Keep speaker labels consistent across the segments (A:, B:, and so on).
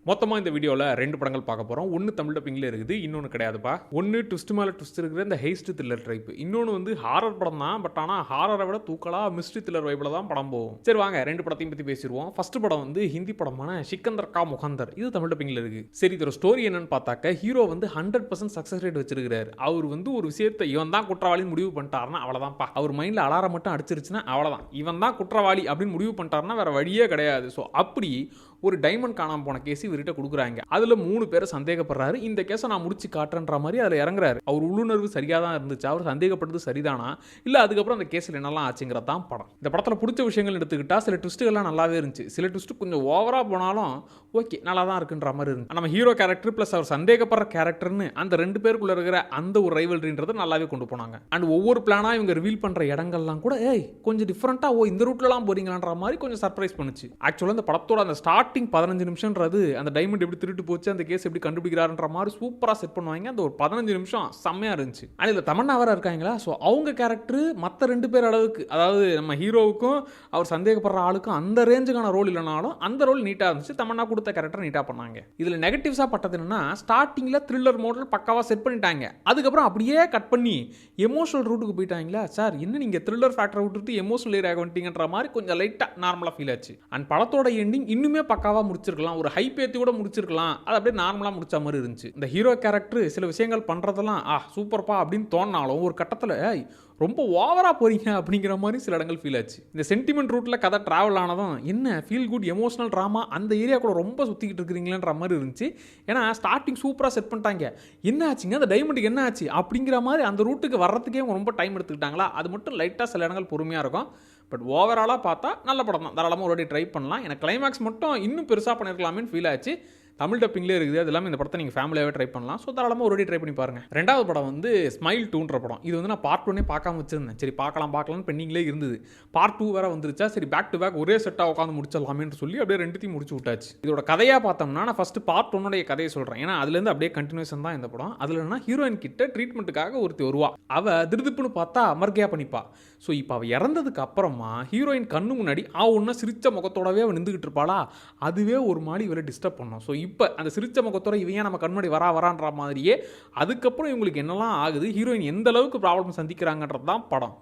A: மொத்தமாக இந்த வீடியோவில் 2 படங்கள் பார்க்க போகிறோம். ஒன்று தமிழ் டப்பிங்கில் இருக்குது, இன்னொன்று கிடையாதுப்பா. ஒன்று ட்விஸ்ட் மேலே ட்விஸ்ட் இருக்கிற இந்த ஹெய்ஸ்ட் த்ரில்லர் டைப், இன்னொன்று வந்து ஹாரர் படம் தான். பட் ஆனால் ஹாரரை விட தூக்கலாக மிஸ்ட்ரி த்ரில்லர் வைப்பில் தான் படம் போகும். சரி வாங்க 2 படத்தையும் பற்றி பேசிடுவோம். ஃபர்ஸ்ட் படம் வந்து ஹிந்தி படமான சிக்கந்தர் கா முகந்தர், இது தமிழ் டப்பிங்கில் இருக்குது. சரி, இதோட ஸ்டோரி என்னன்னு பார்த்தாக்க, ஹீரோ வந்து 100% சக்ஸஸ் ரேட் வச்சிருக்காரு. அவர் வந்து ஒரு விஷயத்தை இவன் தான் குற்றவாளின்னு முடிவு பண்ணிட்டாருன்னா அவ்வளோதான்ப்பா. அவர் மைண்டில் அலாரம் மட்டும் அடிச்சிருச்சுன்னா அவ்வளோதான், இவன் தான் குற்றவாளி அப்படின்னு முடிவு பண்ணிட்டாருன்னா வேற வழியே கிடையாது. ஸோ அப்படி ஒரு டைமண்ட் காணாம போன கேஸ் இவர்கிட்ட கொடுக்குறாங்க. அதுல 3 பேரை சந்தேகப்படுறாரு. இந்த கேஸை நான் முடிச்சு காட்டுறன்ற மாதிரி அதுல இறங்குறாரு. அவர் உள்ளுணர்வு சரியா தான் இருந்துச்சு, அவர் சந்தேகப்பட்டது சரிதானா இல்ல அதுக்கப்புறம் அந்த கேஸ்ல என்னெல்லாம் ஆச்சுங்கிறது தான் படம். இந்த படத்துல பிடிச்ச விஷயங்கள் எடுத்துக்கிட்டா சில ட்விஸ்ட்டுகள்லாம் நல்லாவே இருந்துச்சு. சில ட்விஸ்ட் கொஞ்சம் ஓவரா போனாலும் ஓகே நல்லா தான் இருக்குன்ற மாதிரி இருந்துச்சு. நம்ம ஹீரோ கேரக்டர் பிளஸ் அவர் சந்தேகப்படுற கேரக்டர்னு அந்த 2 பேருக்குள்ள இருக்கிற அந்த ஒரு ரைவல்ரின்றதை நல்லாவே கொண்டு போனாங்க. அண்ட் ஒவ்வொரு பிளானா இவங்க ரிவீல் பண்ற இடங்கள்லாம் கூட கொஞ்சம் டிஃபரெண்டா இந்த ரூட்லலாம் போறீங்களான்ற மாதிரி கொஞ்சம் சர்ப்ரைஸ் பண்ணுச்சு. ஆக்சுவலா இந்த படத்தோட அந்த ஸ்டார்டிங் 15 நிமிஷம்ன்றது அந்த டைமண்ட் எப்படி திருட்டு போச்சு, அந்த கேஸ் எப்படி கண்டுபிடிக்கிறாருன்ற மாதிரி சூப்பரா செட் பண்ணுவாங்க. அந்த ஒரு 15 நிமிஷம் செம்மையா இருந்துச்சு. அண்ட் இதுல தமன்னா வேற இருக்காங்களா, ஸோ அவங்க கேரக்டர் மற்ற 2 பேர் அளவுக்கு, அதாவது நம்ம ஹீரோவுக்கும் அவர் சந்தேகப்படுற ஆளுக்கும் அந்த ரேஞ்சுக்கான ரோல் இல்லைனாலும் அந்த ரோல் நீட்டா இருந்துச்சு. தமன்னா கொடுத்த கேரக்டர் நீட்டா பண்ணாங்க. இதுல நெகட்டிவ்ஸா பட்டது என்னன்னா, ஸ்டார்டிங்ல த்ரில்லர் மோட்ல பக்காவா செட் பண்ணிட்டாங்க. அதுக்கப்புறம் அப்படியே கட் பண்ணி எமோஷனல் ரூட்டுக்கு போயிட்டாங்களா. சார் என்ன நீங்க த்ரில்லர் ஃபேக்டரை விட்டுட்டு எமோஷனல் ஏரியா வந்துட்டீங்கன்ற மாதிரி கொஞ்சம் லைட்டா நார்மலா ஃபீல் ஆச்சு. அண்ட் படத்தோட எண்டிங் இன்னுமே பக்காவா முடிச்சிருக்கலாம், ஒரு ஹைப் ஏத்தி கூட முடிச்சிருக்கலாம். அது அப்படியே நார்மலா முடிச்ச மாதிரி இருந்துச்சு. இந்த ஹீரோ கேரக்டர் சில விஷயங்கள் பண்றதெல்லாம் சூப்பர்ப்பா அப்படின்னு தோணினாலும் ஒரு கட்டத்தில் ரொம்ப ஓவரா போறீங்க அப்படிங்கிற மாதிரி சில இடங்கள் ஃபீல் ஆச்சு. இந்த சென்டிமெண்ட் ரூட்ல கதை டிராவல் ஆனதும் என்ன ஃபீல் குட் எமோஷனல் ட்ராமா அந்த ஏரியாக்குள்ள ரொம்ப சுத்திக்கிட்டு இருக்கிறீங்களேன்ற மாதிரி இருந்துச்சு. ஏன்னா ஸ்டார்டிங் சூப்பரா செட் பண்ணிட்டாங்க. என்ன ஆச்சுங்க அந்த டைமண்டுக்கு என்ன ஆச்சு அப்படிங்கிற மாதிரி அந்த ரூட்டுக்கு வர்றதுக்கே ரொம்ப டைம் எடுத்துக்கிட்டாங்களா. அது மட்டும் லைட்டா சில இடங்கள் பொறுமையா இருக்கும். பட் ஓவராலாக பார்த்தா நல்ல படம் தான், தாராளமாக ஒரு ட்ரை பண்ணலாம். எனக்கு கிளைமேக்ஸ் மட்டும் இன்னும் பெருசாக பண்ணியிருக்கலாமேன்னு ஃபீல் ஆச்சு. தமிழ் டப்பிங்லேயே இருக்குது, அது இல்லாமல் இந்த படத்தை நீங்கள் ஃபேமிலியாகவே ட்ரை பண்ணலாம். ஸோ தாராளமாக ஒரு ட்ரை பண்ணி பாருங்கள். 2வது படம் வந்து ஸ்மைல் 2ன்ற படம். இது வந்து நான் பார்ட் 1 பார்க்காம வச்சிருந்தேன். சரி பார்க்கலாம்னு பெண்டிங்லேயே இருந்தது. பார்ட் 2 வேறு வந்துருச்சா, சரி பேக் டு பேக் ஒரே செட்டாக உட்காந்து முடிச்சிடலாமேன்னு சொல்லி அப்படியே 2த்தையும் முடிச்சு விட்டாச்சு. இதோட கதையாக பார்த்தோம்னா நான் ஃபஸ்ட்டு பார்ட் 1 கதையை சொல்கிறேன். ஏன்னா அதுலேருந்து அப்படியே கண்டினியூஷன் தான் இந்த படம். அதில் என்ன ஹீரோயின் கிட்ட ட்ரீட்மெண்ட்டுக்காக ஒருத்தி வருவா. அவள் திருதுப்புன்னு பார்த்தா மர்கையா பண்ணிப்பா. ஸோ இப்போ அவள் இறந்ததுக்கு அப்புறமா ஹீரோயின் கண்ணு முன்னாடி ஒன்றா சிரிச்ச முகத்தோடவே அவள் நின்றுக்கிட்டு இருப்பாளா, அதுவே ஒரு மாதிரி இவளை டிஸ்டர்ப் பண்ணும். ஸோ இப்போ அந்த சிரிச்ச முகத்தோட இவன் நம்ம கண்முடி வரான்ற மாதிரியே அதுக்கப்புறம் இவங்களுக்கு என்னெல்லாம் ஆகுது, ஹீரோயின் எந்த அளவுக்கு ப்ராப்ளம் சந்திக்கிறாங்கன்றது தான் படம்.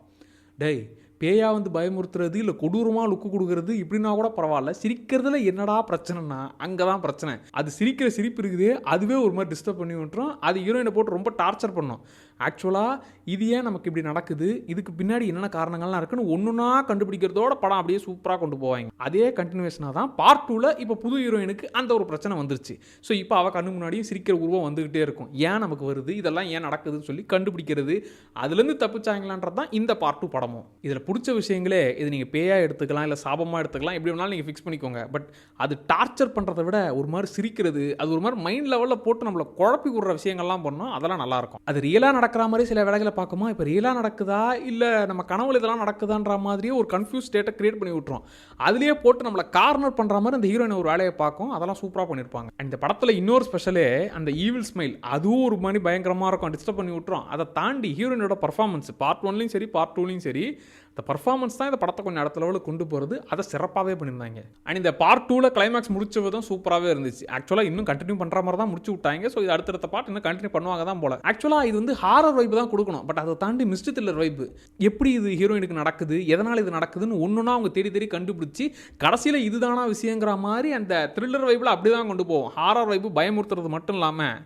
A: டேய் பேயா வந்து பயமுறுத்துறது இல்லை கொடூரமாக லுக்கு கொடுக்குறது இப்படின்னா கூட பரவாயில்ல, சிரிக்கிறதுல என்னடா பிரச்சனைனா அங்கே தான் பிரச்சனை. அது சிரிக்கிற சிரிப்பு இருக்குது, அதுவே ஒரு மாதிரி டிஸ்டர்ப் பண்ணி விட்டுரும். அது ஹீரோயினை போட்டு ரொம்ப டார்ச்சர் பண்ணும். ஆக்சுவலாக இது ஏன் நமக்கு இப்படி நடக்குது, இதுக்கு பின்னாடி என்னென்ன காரணங்கள்லாம் இருக்குன்னு ஒன்றுனா கண்டுபிடிக்கிறதோட படம் அப்படியே சூப்பராக கொண்டு போவாங்க. அதே கண்டினியூஷனாக தான் பார்ட் 2ல் இப்போ புது ஹீரோயினுக்கு அந்த ஒரு பிரச்சனை வந்துருச்சு. ஸோ இப்போ அவள் கண்ணு முன்னாடியும் சிரிக்கிற உருவம் வந்துகிட்டே இருக்கும். ஏன் நமக்கு வருது, இதெல்லாம் ஏன் நடக்குதுன்னு சொல்லி கண்டுபிடிக்கிறது, அதுலேருந்து தப்பிச்சாங்களான்றது தான் இந்த பார்ட் 2 படமும். இதில் பிடிச்ச விஷயங்களே இது நீங்கள் பேயாக எடுத்துக்கலாம் இல்லை சாபமாக எடுத்துக்கலாம், எப்படி வேணாலும் நீங்கள் ஃபிக்ஸ் பண்ணிக்கோங்க. பட் அது டார்ச்சர் பண்ணுறதை விட ஒரு மாதிரி சிரிக்கிறது, அது ஒரு மாதிரி மைண்ட் லெவலில் போட்டு நம்மளை குழப்பி விடுற விஷயங்கள்லாம் பண்ணோம், அதெல்லாம் நல்லாயிருக்கும். அது ரியலாக நடக்கிற மாதிரி சில வேலைகளை பார்க்குமா, இப்போ ரியலாக நடக்குதா இல்லை நம்ம கனவுல இதெல்லாம் நடக்குதான்ற மாதிரியே ஒரு கன்ஃபியூஸ் ஸ்டேட்டை கிரியேட் பண்ணி விட்டுரும். அதுலேயே போட்டு நம்மளை கார்னர் பண்ணுற மாதிரி அந்த ஹீரோயின் ஒரு வேலையை பார்க்கும், அதெல்லாம் சூப்பராக பண்ணியிருப்பாங்க. இந்த படத்தில் இன்னொரு ஸ்பெஷலே அந்த ஈவில் ஸ்மைல், அதுவும் ஒரு மாதிரி பயங்கரமாக இருக்கும், டிஸ்டர்ப் பண்ணி விட்டுரும். அதை தாண்டி ஹீரோயினோட பர்ஃபார்மன்ஸ் பார்ட் 1லையும் சரி பார்ட் 2லையும் சரி, இந்த பர்ஃபார்மன்ஸ் தான் இந்த படத்தை கொஞ்சம் அடுத்த லெவலில் கொண்டு போகிறது, அதை சிறப்பாகவே பண்ணியிருந்தாங்க. அண்ட் இந்த பார்ட் 2ல் கிளைமேக்ஸ் முடிச்ச விதம் சூப்பராகவே இருந்துச்சு. ஆக்சுவலாக இன்னும் கண்டினியூ பண்ணுற மாதிரி தான் முடிச்சு விட்டாங்க. ஸோ இது அடுத்தடுத்த பார்ட் இன்னும் கண்டினியூ பண்ணுவாங்க தான் போல. ஆக்சுவலாக இது வந்து ஹாரர் வைப்பு தான் கொடுக்கணும், பட் அதை தாண்டி மிஸ்ட்ரி த்ரில்லர் வைப்பு. எப்படி இது ஹீரோயினுக்கு நடக்குது, எதனால் இது நடக்குதுன்னு ஒன்றுனா அவங்க தேடி கண்டுபிடிச்சி கடைசியில் இதுதானா விஷயங்கிற மாதிரி அந்த த்ரில்லர் வைப்பில் அப்படி தான் கொண்டு போவோம். ஹாரர் வைப்பு பயமுறுத்துறது மட்டும் இல்லாமல்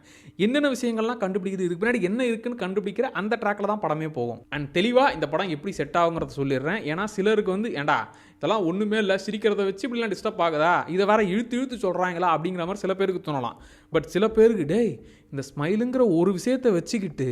A: என்னென்ன விஷயங்கள்லாம் கண்டுபிடிக்குது, இதுக்கு பின்னாடி என்ன இருக்குன்னு கண்டுபிடிக்கிற அந்த ட்ராக்கில் தான் படமே போகும். அண்ட் தெளிவாக இந்த படம் எப்படி செட் ஆகுங்கிறத சொல்லிடுறேன். ஏன்னா சிலருக்கு வந்து ஏண்டா இதெல்லாம் ஒன்றுமே இல்லை, சிரிக்கிறத வச்சு இப்படிலாம் டிஸ்டர்ப் ஆகுதா, இதை வேற இழுத்து சொல்கிறாங்களா அப்படிங்கிற மாதிரி சில பேருக்கு தோணலாம். பட் சில பேருக்கு டேய் இந்த ஸ்மைலுங்கிற ஒரு விஷயத்தை வச்சுக்கிட்டு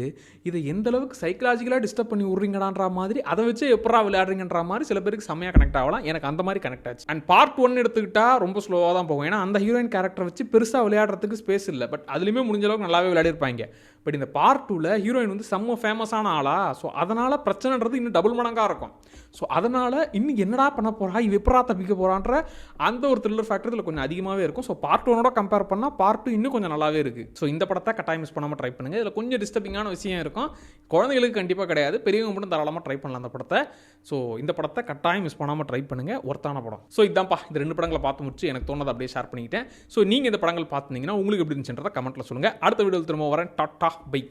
A: இதை எந்த அளவுக்கு சைக்கலாஜிக்கலாக டிஸ்டர்ப் பண்ணி விட்றீங்கடான்ற மாதிரி, அதை வச்சு எப்படா விளையாடுறீங்கன்ற மாதிரி சில பேருக்கு செம்மையாக கனெக்ட் ஆகலாம். எனக்கு அந்த மாதிரி கனெக்ட் ஆச்சு. அண்ட் பார்ட் 1 எடுத்துக்கிட்டா ரொம்ப ஸ்லோவாக தான் போகும். ஏன்னா அந்த ஹீரோயின் கேரக்டரை வச்சு பெருசாக விளையாடுறதுக்கு ஸ்பேஸ் இல்லை. பட் அதுலேயுமே முடிஞ்ச அளவுக்கு நல்லாவே விளையாடிருப்பாங்க. பட் இந்த பார்ட் 2ல் ஹீரோயின் வந்து செம்ம ஃபேமஸான ஆளா, ஸோ அதனால் பிரச்சனைன்றது இன்னும் டபுள் மடங்காக இருக்கும். ஸோ அதனால் இன்னும் என்னடா பண்ண போகிறா, இவ எப்படா தப்பிக்க போகிறான்ற அந்த ஒரு த்ரில்லர் ஃபேக்டர் இதில் கொஞ்சம் அதிகமாகவே இருக்கும். ஸோ பார்ட் 1ஓட கம்பேர் பண்ணால் பார்ட் 2 இன்னும் கொஞ்சம் நல்லாவே இருக்குது. ஸோ இந்த படத்தை கட்டாயம் மிஸ் பண்ணாமல் ட்ரை பண்ணுங்கள். இதில் கொஞ்சம் டிஸ்டர்பிங்கான விஷயம் இருக்கும். குழந்தைகளுக்கு கண்டிப்பாக கிடையாது, பெரியவங்க மட்டும் தாராளமாக ட்ரை பண்ணலாம் அந்த படத்தை. ஸோ இந்த படத்தை கட்டாயம் மிஸ் பண்ணாமல் ட்ரை பண்ணுங்கள், ஒர்த்தான படம். ஸோ இதான்ப்பா, இந்த 2 படங்களை பார்த்து முடிச்சு எனக்கு தோணுதை அப்படியே ஷேர் பண்ணிக்கிட்டேன். ஸோ நீங்கள் இந்த படங்கள் பார்த்துருந்தீங்கன்னா உங்களுக்கு எப்படி இருந்துச்சுன்றதை கமெண்ட்டில் சொல்லுங்கள். அடுத்த வீடியோவில் திரும்ப வரேன். Tata by.